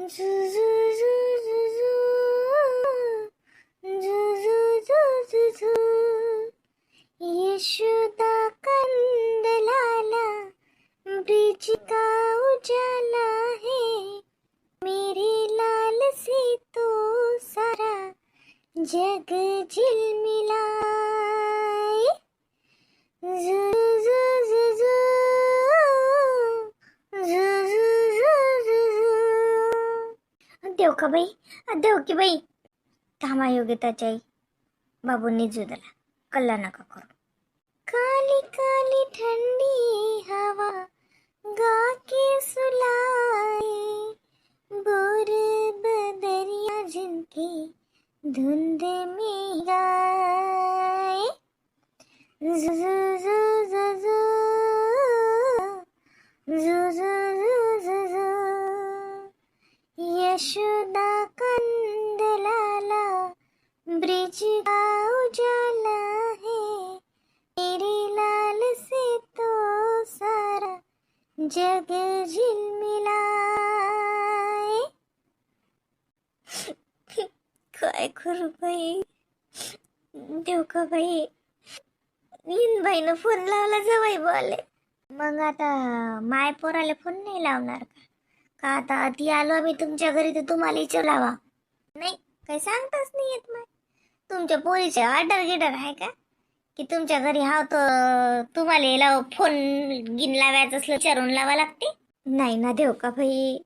Zoo झू झू झू झू झू झू झू झू यशोदा कंद लाला ब्रिज का उजाला है मेरे लाल से तो सारा जग झिलमिलाए झू झू झू झू झू झू झू झू देव का बाई देव की बाई थांबा योगिताची आई बाबूंनी जुदला कल्ला नका करू काली काली ठंडी हवा गा के सुलाए बोर बदरिया जिनकी धुंध में गाए झू झू झू झू झू झू झू झू यशोदा कंद लाला ब्रिज का उजाला है मेरे लाल से तो सारा जग झिलमिलाए काय करू बाई देव का बाई इन बाईनं फोन लावला जवाई बोले मग आता माय पोराला फोन नाही लावणार का आता ती आलो आम्ही तुमच्या घरी तर तुम्हाला लावा नाही काही सांगताच नाही येत माय तुमच्या पोरीचे ऑर्डर गिडर आहे का की तुमच्या घरी हाव तर तुम्हाला लाव फोन गिन लावायचं असलं विचारून लावा लागते नाही ना देव का भाई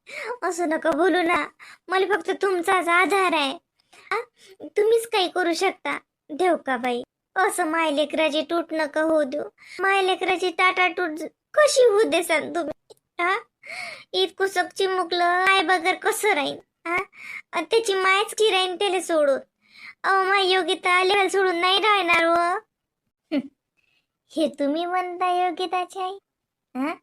असं नका बोलू ना मला फक्त तुमचाच आधार आहे तुम्हीच काही करू शकता देव का बाई असं माय लेकराची तूट नका होऊ देऊ माय लेकराची टाटा तूट कशी होऊ दे सांग तुम्ही हा इतकं सक चिमुकलं काय बगर कसं राहील हा त्याची मायच की राहीन त्याला सोडून माय योगिता लेवल सोडून नाही राहणार व हे तुम्ही म्हणता योगिताची आई हा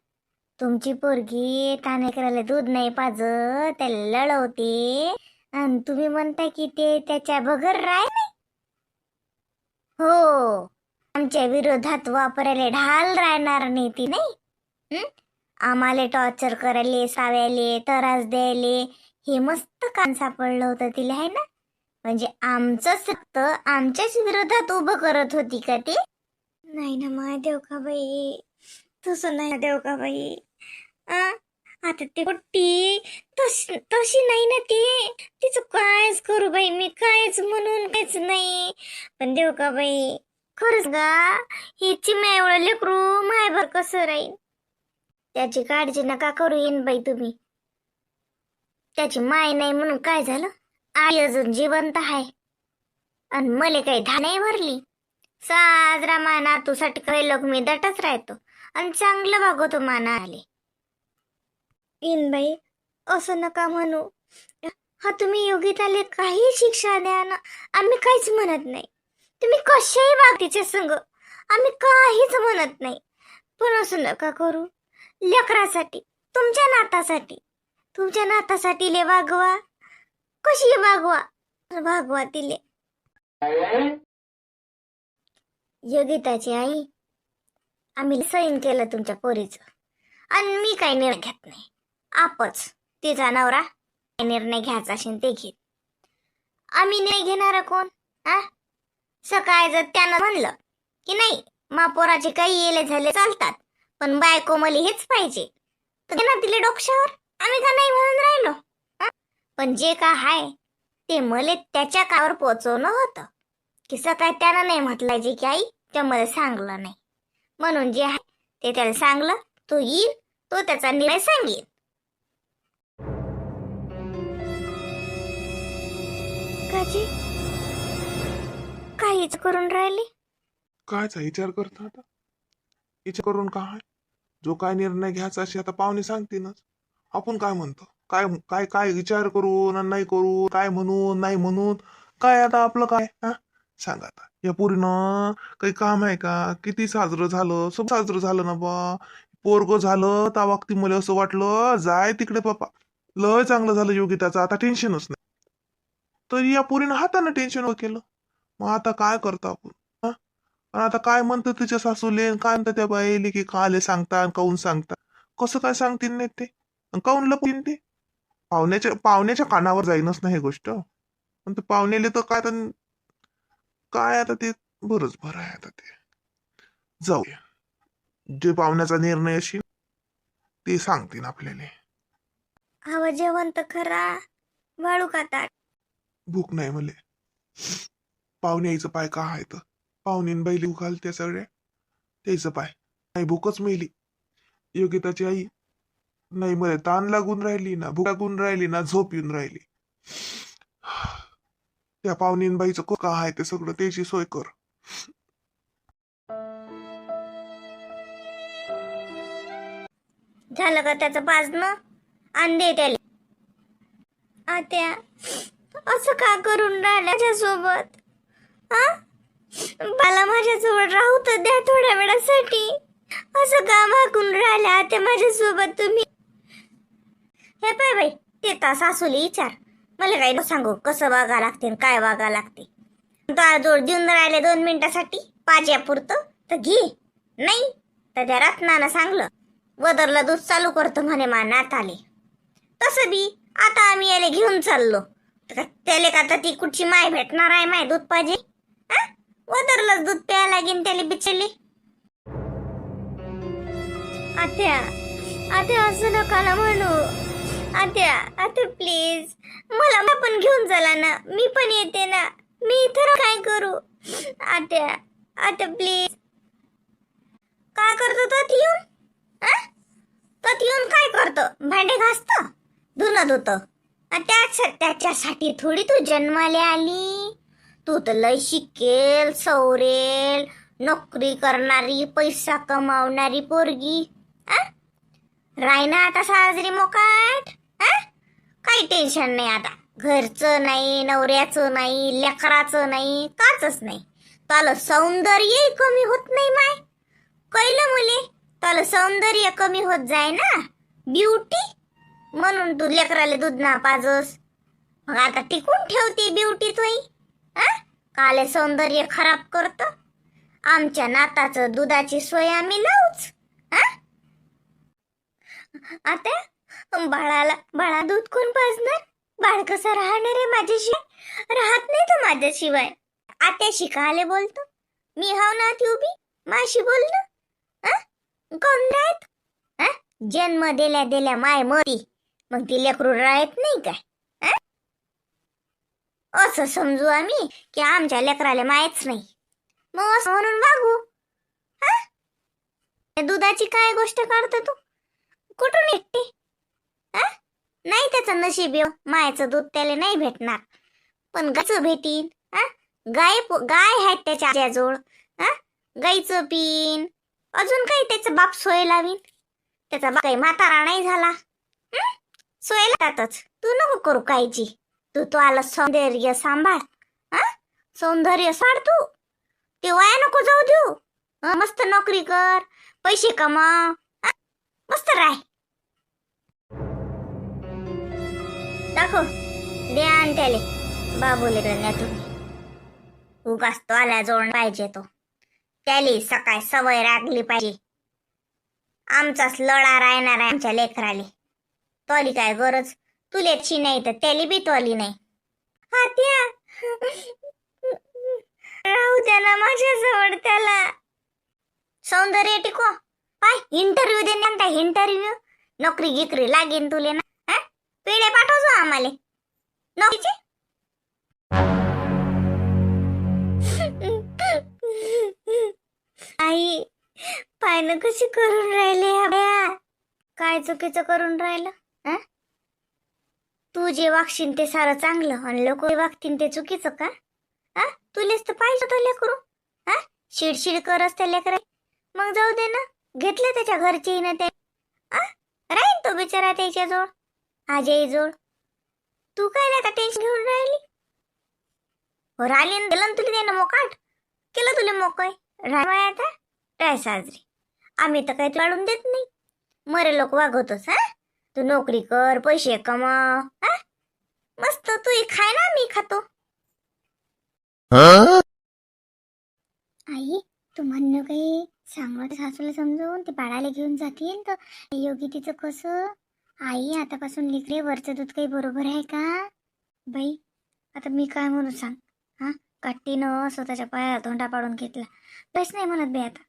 तुमची पोरगी तानेकराला दूध नाही पाजत त्याला लढवते आणि तुम्ही म्हणता की ते त्याच्या बगर राय नाही हो आमच्या विरोधात वापरायला ढाल राहणार नाही ती नाही आम्हाला टॉर्चर करायले साव्याले त्रास द्यायले हे मस्त कान सापडलं होतं तिला आहे ना म्हणजे आमचंच फक्त आमच्याच विरोधात उभं करत होती का ती नाही ना माय देव का बाई तसं नाही देव का बाई आता ते कुट्टी तशी नाही ना ती तिचं कायच करू बाई मी कायच म्हणून काहीच नाही पण देव का बाई खरंच गा ही चिम्या एवढं लेकरू मायभर कसं राहील त्याची काळजी नका करू येईन बाई तुम्ही त्याची माय नाही म्हणून काय झालं आई अजून जिवंत आहे आणि मले काही धा नाही भरली साजरा माना तू सटकवे लोक मी दटच राहतो आणि चांगलं वागवतो माना आले इन बाई असं नका म्हणू हा तुम्ही योगिताले काही शिक्षा द्या ना आम्ही काहीच म्हणत नाही तुम्ही कशाही वागतीचे संग आम्ही काहीच म्हणत नाही पण असं नका करू लेकरासाठी तुमच्या नातासाठी ले वागवा कशी वागवा तिले योगिताची आई आम्ही सैन केलं तुमच्या पोरीचं आणि मी काही निर्णय घेत नाही आपच तिचा नवरा निर्णय घ्यायचा असेल ते घेत आम्ही नाही घेणार कोण सकाळी जर त्यानं म्हणलं की नाही मापोराचे काही येले झाले चालतात पण बायको मला हेच पाहिजे तर ना तिले डोक्यावर आम्ही का नाही म्हणून राहिलो पण जे का हाय ते मले त्याच्या कावर पोचवणं होतं की सकाळी त्यानं नाही म्हटलं जे की आई ते मला सांगलं नाही म्हणून जे आहे ते त्याला सांगलं तो येईल तो त्याचा निर्णय सांगेल काजी काहीच करून राहिले कायचा विचार करता आता विचार करून काय जो काय निर्णय घ्यायचा असे आता पाहुणे सांगतीनच आपण काय म्हणतो काय काय काय विचार करून आणि नाही करू काय म्हणून नाही म्हणून काय आता आपलं काय सांगा आता या पोरीनं काही काम आहे का किती साजरं झालं सब साजरं झालं ना बा पोरग झालं त्या वक्ती मला असं वाटलं जाय तिकडे बापा लय चांगलं झालं योगिताचं आता टेन्शनच नाही तर या पोरीनं हातानं टेन्शन केलं मग आता काय करतो आपण आणि आता काय म्हणतं तिच्या सासूले काय म्हणतात त्या बाईले की काले सांगता काऊन सांगता कसं काय सांगतील नाही ते काऊन लपतील ते पाहुण्याच्या कानावर जाईनच ना हे गोष्ट. पण ते पाहुण्याले तर काय आता ते बरंच बरं आहे. आता ते जाऊ दे. जे पाहुण्याचा निर्णय असेल ते सांगतील आपल्याला. हवं जेवण तर खरा, वाळू का ताट? भूक नाही मले. पाहुणे यायचं पाय का आहे तर पाहुणीन बैली उखाल त्या सगळ्या त्याचं पाय नाही भूकच मेली. योगिताची आई नाही मला ताण लागून राहिली ना भूक लागून राहिली ना झोप येऊन राहिली. त्या पाहुणीनबाईचं का आहे ते सगळं त्याची सोय कर. झालं का त्याचं पाजणं? अंधे त्याला. आत्या असं का करून राहिल्या सोबत? हा, मला माझ्यासोबत राहू तर द्या थोड्या वेळासाठी. असं का मागून राहिल्या आत्या माझ्यासोबत तुम्ही? हे पाय बाई, ते तर सासूली विचार. मला काही न सांगू कसं वागा लागते आणि काय वागा लागते. तो जोड देऊन राहिले 2 मिनिटासाठी पाज्यापुरतं तर घे. नाही तर त्या रत्नानं सांगलं वदरला दूध चालू करतो म्हणे नात आले. तसं बी आता आम्ही याला घेऊन चाललो तर त्याला का आता ती कुठची माय भेटणार आहे? माय दूध पाहिजे वदरलाच दूध प्यायला लागेल त्याला बिचारले. आत्या आत्या असं नका ना म्हणू. आत्या आत्या प्लीज मला पण घेऊन चला ना, मी पण येते ना. मी इथं काय करू? आत्या आत्या प्लीज. काय करतो तो येऊन? तर येऊन काय करतो? भांडे घासतो, धुणं धुतो. त्याच्यासाठी थोडी तू जन्माला आली. तू तर लय शिकेल सवरेल नोकरी करणारी पैसा कमावणारी पोरगी. राय ना आता साजरी मोकाट. काही टेन्शन नाही आता. घरचं नाही, नवऱ्याचं नाही, लेकराचं नाही, काचच नाही. त्याला सौंदर्य कमी होत नाही माय. कळलं मुले? त्याला सौंदर्य कमी होत जाय ना, ब्युटी. म्हणून तू लेकराला दूध ना पाजस. मग आता टिकून ठेवते ब्युटी तोही. काले सौंदर्य खराब करतो. आमच्या नाताचं दुधाची सोय आम्ही लावूच. आता बाळा दूध कोण पाजणार? बाळ कसं राहणार आहे माझ्याशिवाय? राहत नाही तो माझ्याशिवाय. आत्याशी काले बोलतो मी? हाव ना ती उभी माशी बोल ना. कोण राहत? जन्म दिल्या माय मरी मग ती लेकरू राहत नाही काय? असं समजू आम्ही की आमच्या लेकराला माहीतच नाही, मग असं म्हणून वागू. दुधाची काय गोष्ट काढतो तू? कुठून येते? नाही त्याचं नशीब येऊ मायचं दूध त्याला नाही भेटणार, पण गायचं भेटीन. गाय आहेत त्याच्या आजोळ. गाईचं पिन. अजून काही त्याचा बाप सोय लावीन. त्याचा बाप काही म्हातारा नाही झाला. सोय लागतातच. तू नको करू कायची. तू आला सौंदर्य सांभाळ. सौंदर्य साड तू. ते वाया नको जाऊ देऊ. मस्त नोकरी कर, पैसे कमाव, मस्त राह. दाखव द्या त्याले बाबूले करण्या तुम्ही. उगाच तो आला जोड पाहिजे तो. त्याली सकाळ सवय लागली पाहिजे. आमचाच लढा राहणार आहे आमच्या लेकराले. तोली काय गरज? तुलेची नाही तर त्याली बी तोली नाही. हात्या राहू द्या ना माझ्याजवळ त्याला. सौंदर्य टिको पाय. इंटरव्ह्यू दे ना. इंटरव्ह्यू नोकरी गिकरी लागेन तुले ना. पेढे पाठवतो आम्हाला नोकरीचे. आई पायनं कशी करून राहिले? काय चुकीचं करून राहिलं? तू जे वागशील ते सारं चांगलं आणि लोक वागतील ते चुकीचं का? तुलेच तर पाहिजे होतं लेकरू. शिडशिड करस त्या लेकरा. मग जाऊ दे ना. घेतलं त्याच्या घरची ना ते. राहील तो बिचारा त्याच्याजवळ आजईजवळ. तू काय आता टेन्शन घेऊन राहिली? राहिली दिलं तुला त्यानं मोकाट केलं तुला मोकय राय आता काय साजरी. आम्ही तर काही वाढून देत नाही. मरे लोक वागवतोस. तू नोकरी कर, पैसे कमाव. मस्त तू खाय ना मी खातो. आई तू म्हणणं काही सांगत सासूला समजवून ते बाळाला घेऊन जातील तर योगी तिचं कसं? आई आतापासून लिखले वरचं दूध काही बरोबर आहे का बाई? आता मी काय म्हणू सांग? हा, काट्टीनं स्वतःच्या पाया धोंडा पाडून घेतला. बस नाही म्हणत बाई आता.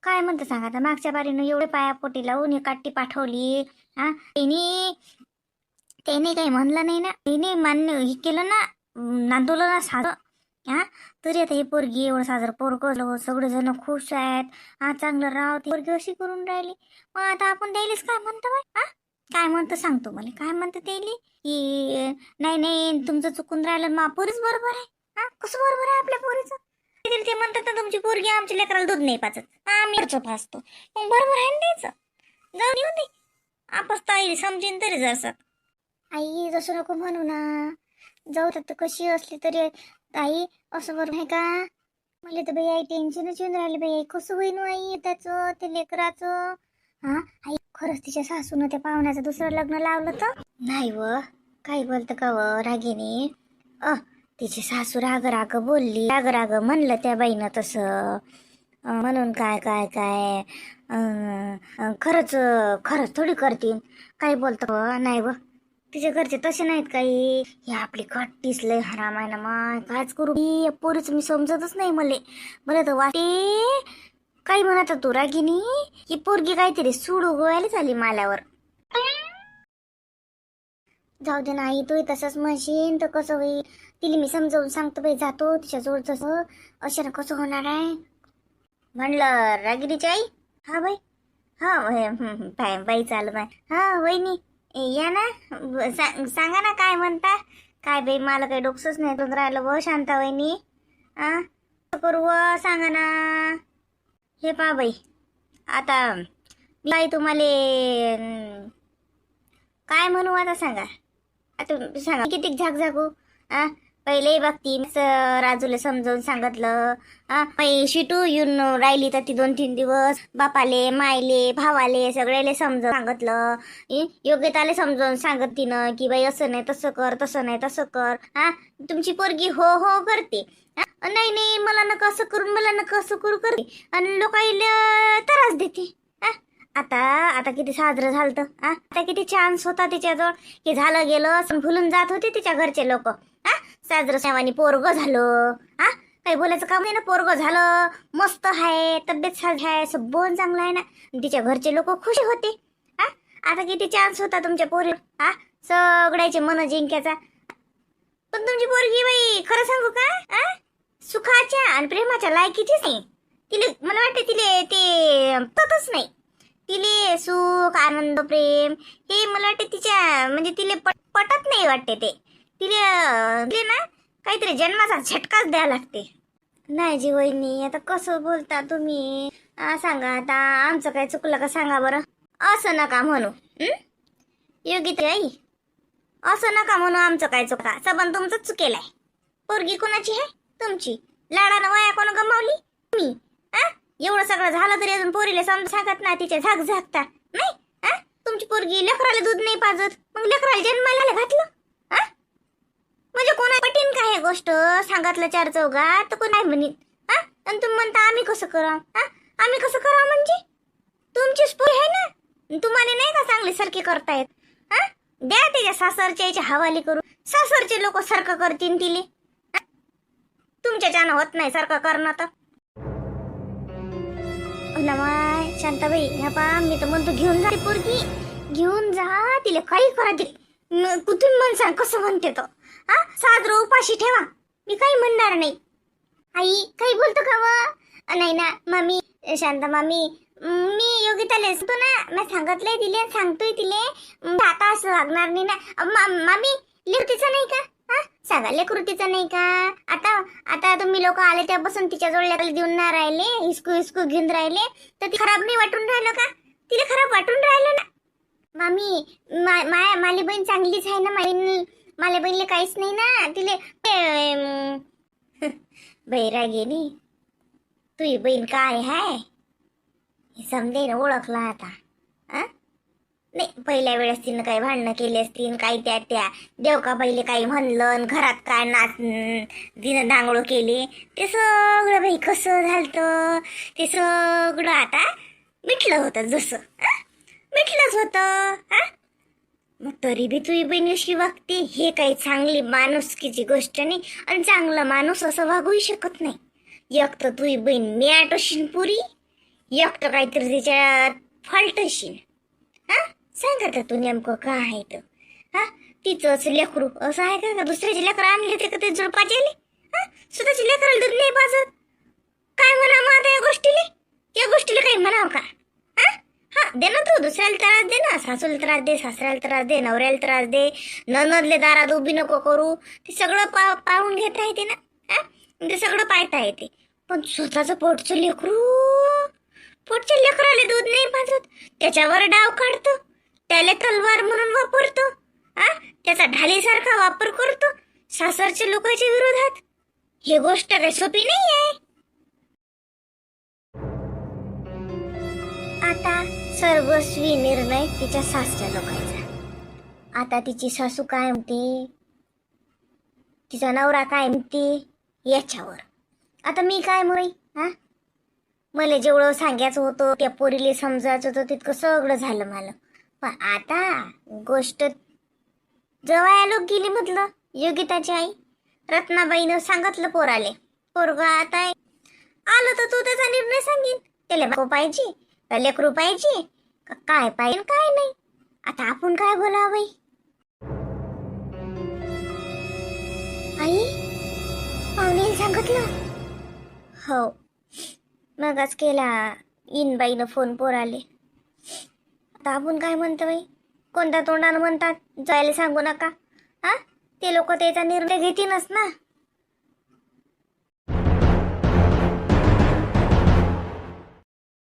काय म्हणतं सांग आता? मागच्या बारीनं एवढे पायापोटी लावून ही काट्टी पाठवली. हा, त्याने काही म्हणलं नाही ना, त्याने मान्य हे केलं ना, नांदवलं ना साधं. हा, तरी आता ही पोरगी एवढं साजरं पोरगं सगळेजण खुश आहेत. हा, चांगलं राव, ती पोरगी अशी करून राहिली. मग आता आपण द्यायलीच काय म्हणतो बाई? हा, काय म्हणतं सांगतो मला? काय म्हणतं त्याली की नाही नाही तुमचं चुकून राहिलं, मा पोरीच बरोबर आहे. हा, कसं बरोबर आहे आपल्या पोरीचं? ते म्हणतात ना तुमची पोरगी आमच्या लेकराला दूध नाही पाचत, आम्ही खर्च फासतो. मग बरोबर आहे ना द्यायचं. जाऊन येऊ दे, आपस ताई समजेन तरी जरसं. आई जसं नको म्हणू ना, जाऊ तर कशी असली तरी आई असं बरोबर आहे का? मला तर बाई आई टेन्शनच येऊन राहिले बाई. आई कसं होईन आई त्याचं, ते लेकराचं? हा आई खरंच तिच्या सासूनं त्या पाहुण्याचं दुसरं लग्न लावलं तर नाही व? काही बोलतं का व रागिनी? तिची सासू राग राग बोलली, राग राग म्हणलं त्या बाईनं तसं. म्हणून काय काय काय खरंच खरंच थोडी करतीन. काही बोलतं नाही व? तिच्या घरचे तसे नाहीत काही. हे आपली खट्टीस लय हराम आहे ना माय. कायच करू पोरीच मी समजतच नाही मला तर वाटे काही म्हणत तू रागिनी, ही पोरगी काहीतरी सूड उगवायला झाली माल्यावर. जाऊ दे ना आई, तू तसंच म्हणशील तर कसं होईल? तिला मी समजावून सांगतो बाई, जातो तिच्या जोड. तसं अशानं कसं होणार आहे म्हणलं रागिनीची आई. हा बाई, हा बाई चालू बाई. हा वहिनी या ना, सांगा ना काय म्हणता. काय बाई मला काही डोकसंच नाही तुझं राहिलं व शांता वहिनी. करू व सांगा ना. हे पा बाई, आता बाई तुम्हाला काय म्हणू आता सांगा. आता सांगा किती झाकझाकू. पहिले बघती राजूला समजावून सांगितलं. शिटू येऊन राहिली तर ती 2-3 दिवस बापाले मायले भावाले सगळ्याले समजावून सांगितलं. योग्यताले समजावून सांगत तिनं की बाई असं नाही तसं कर, तसं नाही तसं कर. तुमची पोरगी हो हो करते. नाही नाही मला नका असं करून, मला नका असं करू करते आणि लोकांना त्रास देते. आता आता किती साजरं झालं. आता किती चान्स होता तिच्याजवळ की झालं गेलं भुलून जात होते तिच्या घरचे लोक. साजरं सेवानी पोरग झालं. काही बोलायचं काम नाही ना. पोरग झालं, मस्त आहे, तब्येत साधी आहे, सगळं चांगलं आहे ना. तिच्या घरचे लोक खुश होते. आता किती चान्स होता तुमच्या पोरी सगळ्याचे मन जिंकायचा. पण तुमची पोरगी बाई खरं सांगू का, सुखाच्या आणि प्रेमाच्या लायकीचीच नाही. तिले मला वाटते तिले ते पतच नाही. तिले सुख आनंद प्रेम हे मला वाटते तिच्या म्हणजे तिले पटत नाही वाटते. ते तिले ना काहीतरी जन्माचा झटकाच द्यावा लागते. नाही जी वहिनी, आता कसं बोलता तुम्ही? सांगा आता आमचं काय चुकलं का सांगा बरं. असं नका म्हणू योगिता आई, असं नका म्हणू आमचं काय चुका. सबन तुमचं चुकेलाय. पोरगी कोणाची आहे? तुमची. लाडानं वया कोण गमावली? मी. एवढं सगळं झालं तरी अजून पोरीला समज सांगत ना, तिच्या झाक झाकता नाही. तुमची पोरगी लेकराला दूध नाही पाजत, मग लेकराला जन्माला घातलं. म्हणजे कोणा पटीन काय हे गोष्ट सांगितलं 4 चौघात तर कोण नाही म्हणीत. आणि तुम्ही म्हणता आम्ही कसं करा. आम्ही कसं करा म्हणजे तुमचीच पोरी आहे ना, तुम्हाला नाही का चांगली सारखी करतायत. द्या त्याच्या सासरच्या याच्या हवाली करू. सासरचे लोक सारखं करतील तिले. तुमच्या ज्यानं होत नाही सारखं करणं तर. नमाय शांताबाई, ह्या पा मी तर म्हणतो घेऊन जा पोरगी, घेऊन जा तिला. काही करा तिला, कुठून म्हण सांग कसं म्हणते तो. साजरं उपाशी ठेवा, मी काही म्हणणार नाही. आई काही बोलतो का व? नाही ना मामी, शांता मामी, मी योगिताले सांगतो ना, मी सांगितलंय तिले, सांगतोय तिले. आता असं लागणार नाही ना मामी. लेकरूतीचं नाही का? सांगा लेकरूतीचं नाही का? आता तुम्ही लोक आले तेव्हापासून तिच्या जोडल्याला देऊन नाही राहिले, हिसकू घेऊन राहिले तर ती खराब नाही वाटून राहिलं का? तिला खराब वाटून राहिलं ना मामी. माली बहीण चांगलीच आहे ना. माझ्या बहिणीला काहीच नाही ना. तिले बैरागिनी तुझी बहीण काय आहे समजे ना, ओळखला आता. नाही पहिल्या वेळेस तिनं काही भांडणं केली असतील, काही त्या देवका पहिले काही म्हणलं, घरात काय तिनं दांगडो केली, ते सगळं बाई कसं झालं. ते सगळं आता मिटलं होतं, जसं मिटलंच होतं. मग तरी बी तुझी बहीण अशी वागते, हे काही चांगली माणुसकीची गोष्ट नाही. आणि चांगला माणूस असं वागूही शकत नाही. एक तर तुझी बहीण मॅट अशीन पुरी, एक तर काहीतरी तिच्या फॉल्ट अशीन. हा, सांग आता तू नेमकं काय आहे तर. हा, तिचंच लेकरू असं आहे का? दुसऱ्याचे लेकर आणले ते का ते जुळ पाजेले? हा, स्वतःचे लेकराला दूध नाही पाजत. काय म्हणा मग आता या गोष्टीला काही म्हणावं का? हा हा, दे ना तू दुसऱ्याला त्रास दे ना, सासूला त्रास दे, सासऱ्याला त्रास दे, नवऱ्याला त्रास दे, ननदले दारात उभी नको करू. ते सगळं पाहून घेता येते ना. हा, ते सगळं पाहता येते. पण स्वतःचं पोटचं लेकरू, पोटच्या लेकराला दूध नाही पाजत, त्याच्यावर डाव काढतो, त्याला तलवार म्हणून वापरतो. हा, त्याचा ढालीसारखा वापर करतो सासरच्या लोकांच्या विरोधात. ही गोष्ट काही सोपी नाही आहे. आता सर्वस्वी निर्णय तिच्या सासच्या लोकांचा. आता तिची सासू काय म्हणते, तिचा नवरा काय म्हणते याच्यावर. आता मी काय म्हणू? हा, मला जेवढं सांगायचं होतं त्या पोरीले समजायचं होतं तितकं सगळं झालं मला. पण आता गोष्ट जवळ लोक गेली म्हटलं. योगिताची आई रत्नाबाईनं सांगितलं पोराले, पोरगा आता आलं तर तू त्याचा निर्णय सांगेन. त्याला बायको पाहिजे का लेकरू पाहिजे का काय पाहिजे काय नाही. आता आपण काय बोलावं बाई? आई, पाहुणे सांगितलं? हो, मगच केला इनबाईनं फोन पोराले. आता आपण काय म्हणतो बाई? कोणत्या तोंडानं म्हणतात जायला सांगू नका? हा, ते लोक त्याचा निर्णय घेतीलच ना.